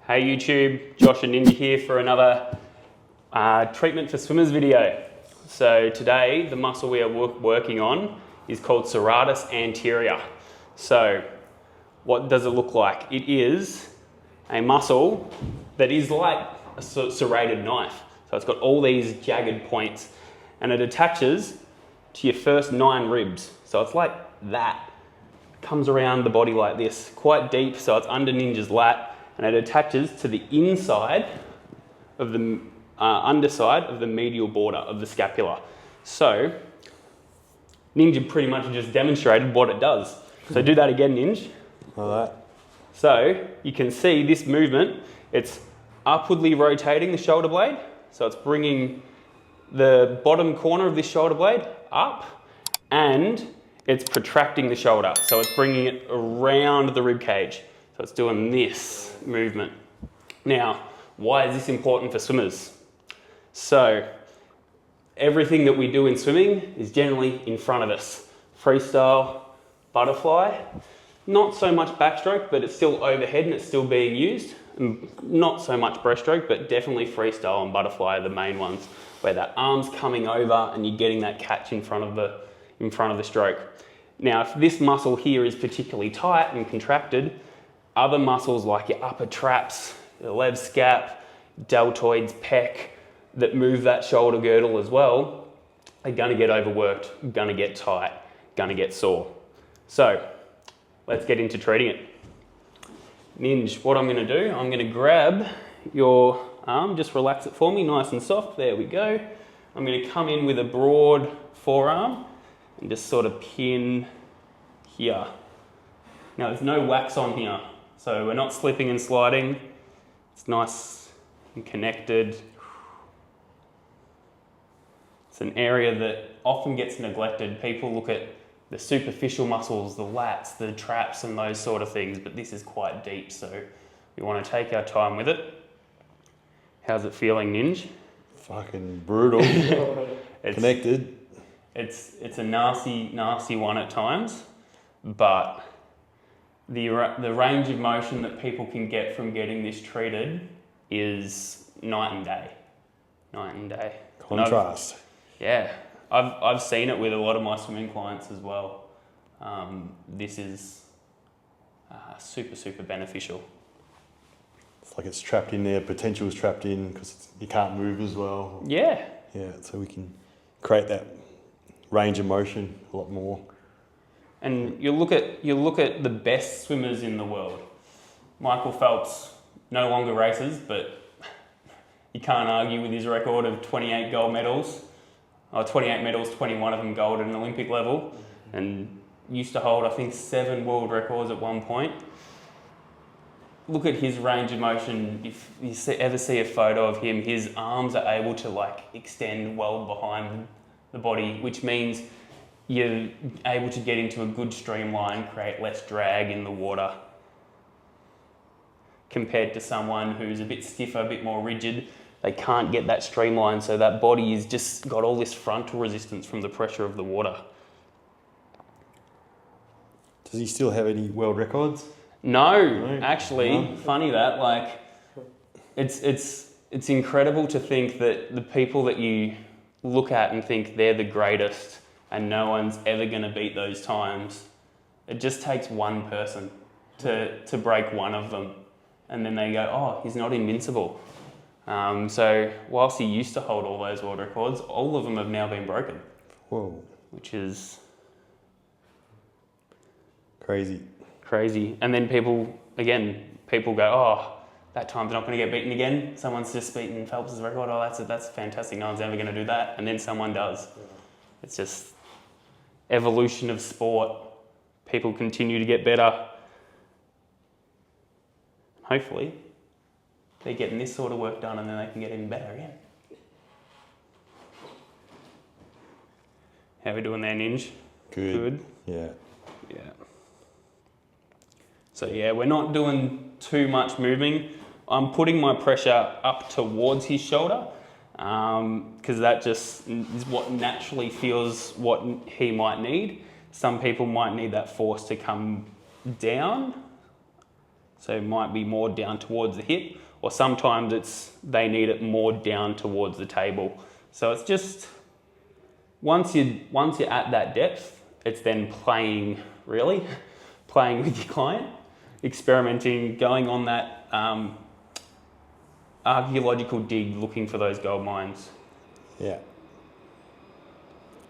Hey YouTube, Josh and Ninja here for another treatment for swimmers video. So today the muscle we are working on is called Serratus anterior. So what does it look like? It is a muscle that is like a serrated knife. So it's got all these jagged points and it attaches to your first 9 ribs. So it's like that. It comes around the body like this, quite deep, so it's under Ninja's lat. And it attaches to the inside of the underside of the medial border of the scapula. So Ninja pretty much just demonstrated what it does. So do that again, Ninja. Like that. So you can see this movement, it's upwardly rotating the shoulder blade. So it's bringing the bottom corner of this shoulder blade up and it's protracting the shoulder. So it's bringing it around the rib cage. So it's doing this movement. Now, why is this important for swimmers? So, everything that we do in swimming is generally in front of us. Freestyle, butterfly, not so much backstroke, but it's still overhead and it's still being used. And not so much breaststroke, but definitely freestyle and butterfly are the main ones, where that arm's coming over and you're getting that catch in front of the stroke. Now, if this muscle here is particularly tight and contracted, other muscles like your upper traps, the lev scap, deltoids, pec, that move that shoulder girdle as well, are going to get overworked, going to get tight, going to get sore. So let's get into treating it. Ninja, what I'm going to do, I'm going to grab your arm, just relax it for me, nice and soft, there we go. I'm going to come in with a broad forearm and just sort of pin here. Now there's no wax on here. So we're not slipping and sliding. It's nice and connected. It's an area that often gets neglected. People look at the superficial muscles, the lats, the traps and those sort of things, but this is quite deep, so we want to take our time with it. How's it feeling, Ninja? Fucking brutal. Connected. It's a nasty one at times, but the range of motion that people can get from getting this treated is night and day. Night and day. Contrast. I've seen it with a lot of my swimming clients as well. This is super beneficial. It's like it's trapped in there, potential's trapped in because you can't move as well. Yeah. Yeah, so we can create that range of motion a lot more. And you look at the best swimmers in the world. Michael Phelps no longer races, but you can't argue with his record of 28 gold medals. 28 medals, 21 of them gold at an Olympic level, and used to hold, I think, 7 world records at one point. Look at his range of motion. If you ever see a photo of him, his arms are able to extend well behind the body, which means you're able to get into a good streamline, create less drag in the water compared to someone who's a bit stiffer, a bit more rigid. They can't get that streamline, so that body has just got all this frontal resistance from the pressure of the water. Does he still have any world records? No, actually, funny that, it's incredible to think that the people that you look at and think they're the greatest and no one's ever going to beat those times. It just takes one person to break one of them. And then they go, oh, he's not invincible. So whilst he used to hold all those world records, all of them have now been broken. Whoa. Which is crazy. And then people go, oh, that time's not going to get beaten again. Someone's just beaten Phelps' record. Oh, that's fantastic. No one's ever going to do that. And then someone does. It's just evolution of sport. People continue to get better. Hopefully, they're getting this sort of work done and then they can get even better again. How are we doing there, Ninja? Good. Yeah. So we're not doing too much moving. I'm putting my pressure up towards his shoulder because that just is what naturally feels what he might need. Some people might need that force to come down So it might be more down towards the hip, or sometimes they need it more down towards the table. So it's just, once you're at that depth, it's then playing with your client, experimenting, going on that archaeological dig, looking for those gold mines. Yeah.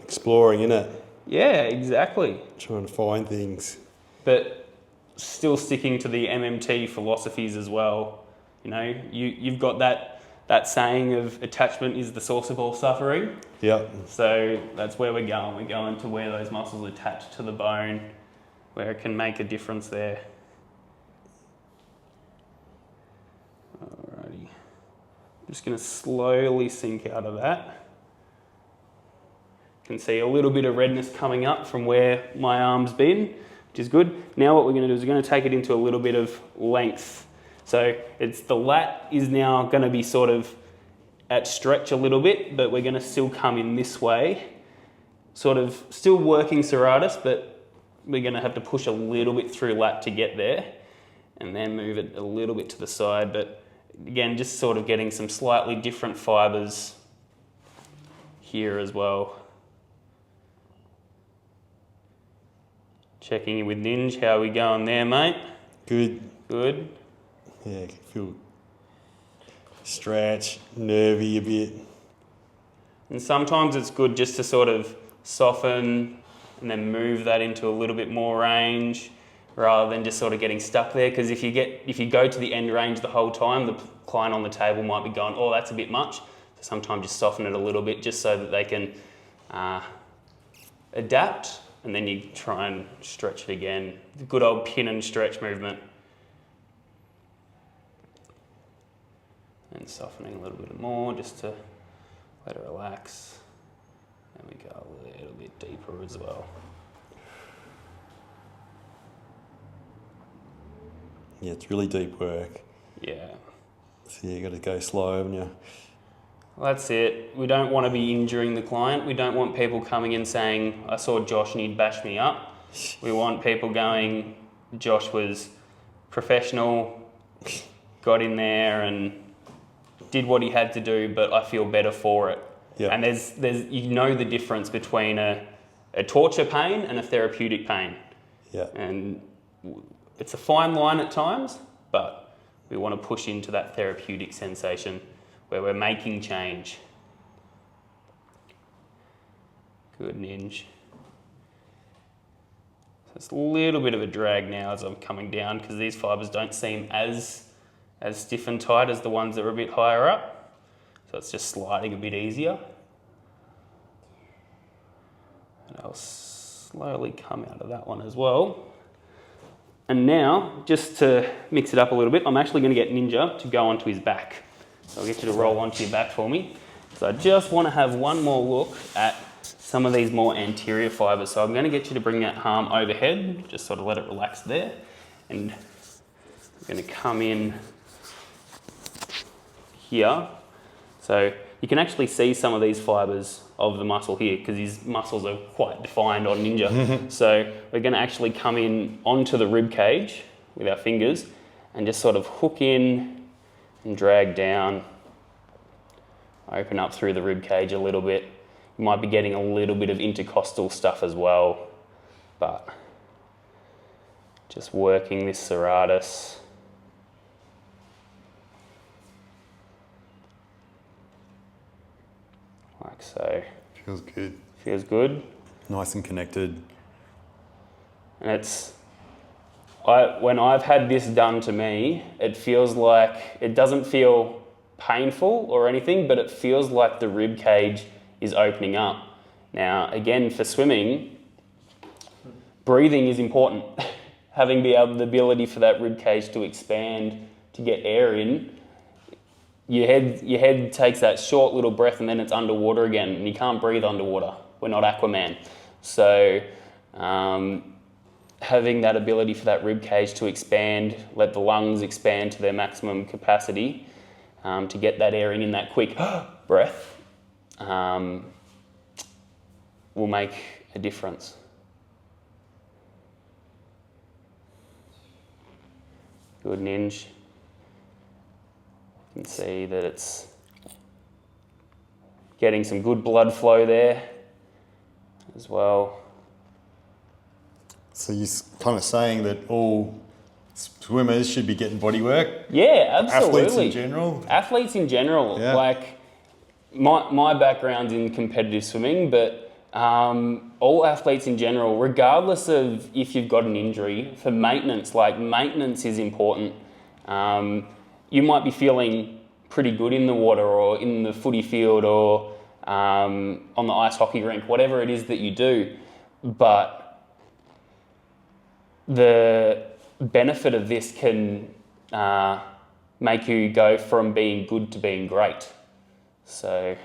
Exploring, innit? Yeah, exactly. Trying to find things. But still sticking to the MMT philosophies as well. You know, you've got that saying of attachment is the source of all suffering. Yeah. So that's where we're going. We're going to where those muscles attach to the bone, where it can make a difference there. Alrighty. Just going to slowly sink out of that. Can see a little bit of redness coming up from where my arm's been, which is good. Now what we're going to do is we're going to take it into a little bit of length. So the lat is now going to be sort of at stretch a little bit, but we're going to still come in this way, sort of still working serratus, but we're going to have to push a little bit through lat to get there, and then move it a little bit to the side. But again, just sort of getting some slightly different fibers here as well. Checking in with Ninja, how we going there, mate? Good. Good. Yeah, I can feel stretch, nervy a bit. And sometimes it's good just to sort of soften and then move that into a little bit more range, rather than just sort of getting stuck there. Because if you go to the end range the whole time, the client on the table might be going, oh, that's a bit much. So sometimes just soften it a little bit just so that they can adapt. And then you try and stretch it again. The good old pin and stretch movement. And softening a little bit more just to let it relax. And we go a little bit deeper as well. Yeah, it's really deep work. Yeah. So you got to go slow, haven't you? Well, that's it. We don't want to be injuring the client. We don't want people coming in saying, I saw Josh and he'd bash me up. We want people going, Josh was professional, got in there and did what he had to do, but I feel better for it. Yeah. And there's you know the difference between a torture pain and a therapeutic pain. Yeah. And it's a fine line at times, but we want to push into that therapeutic sensation where we're making change. Good, Ninja. So it's a little bit of a drag now as I'm coming down, because these fibres don't seem as stiff and tight as the ones that are a bit higher up. So it's just sliding a bit easier. And I'll slowly come out of that one as well. And now, just to mix it up a little bit, I'm actually going to get Ninja to go onto his back. So I'll get you to roll onto your back for me. So I just want to have one more look at some of these more anterior fibres. So I'm going to get you to bring that arm overhead, just sort of let it relax there. And I'm going to come in here. So you can actually see some of these fibres of the muscle here, because these muscles are quite defined on Ninja. So we're going to actually come in onto the rib cage with our fingers and just sort of hook in and drag down, open up through the rib cage a little bit. You might be getting a little bit of intercostal stuff as well, but just working this serratus. Like so. Feels good. Feels good. Nice and connected. And when I've had this done to me, it feels like, it doesn't feel painful or anything, but it feels like the rib cage is opening up. Now, again, for swimming, breathing is important. Having the ability for that rib cage to expand, to get air in, your head takes that short little breath and then it's underwater again, and you can't breathe underwater. We're not Aquaman. So, having that ability for that rib cage to expand, let the lungs expand to their maximum capacity, to get that air in that quick breath, will make a difference. Good ninge. You can see that it's getting some good blood flow there as well. So you're kind of saying that all swimmers should be getting bodywork? Yeah, absolutely. Athletes in general? Athletes in general. Yeah. Like, my background's in competitive swimming, but all athletes in general, regardless of if you've got an injury, for maintenance, like maintenance is important. You might be feeling pretty good in the water or in the footy field or on the ice hockey rink, whatever it is that you do, but the benefit of this can make you go from being good to being great. So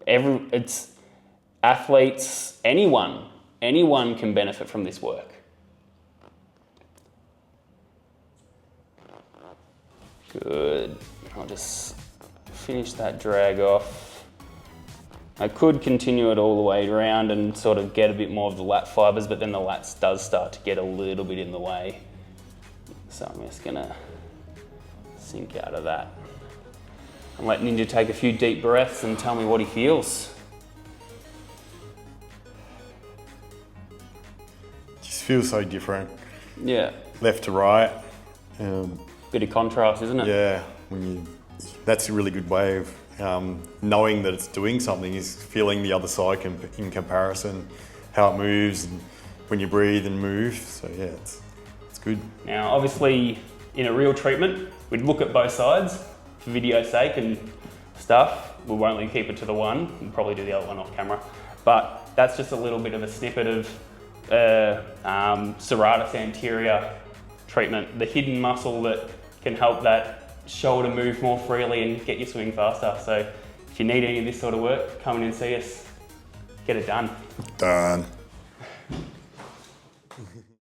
it's athletes, anyone can benefit from this work. Good. I'll just finish that drag off. I could continue it all the way around and sort of get a bit more of the lat fibers, but then the lats does start to get a little bit in the way. So I'm just gonna sink out of that. And let Ninja take a few deep breaths and tell me what he feels. Just feels so different. Yeah. Left to right. Bit of contrast, isn't it? Yeah, that's a really good way of knowing that it's doing something, is feeling the other side in comparison, how it moves and when you breathe and move. So yeah, it's good. Now, obviously, in a real treatment, we'd look at both sides for video's sake and stuff. We'll only keep it to the one. We'll probably do the other one off camera. But that's just a little bit of a snippet of Serratus anterior treatment, the hidden muscle that can help that shoulder move more freely and get you swimming faster. So if you need any of this sort of work, come in and see us. Get it done. Done.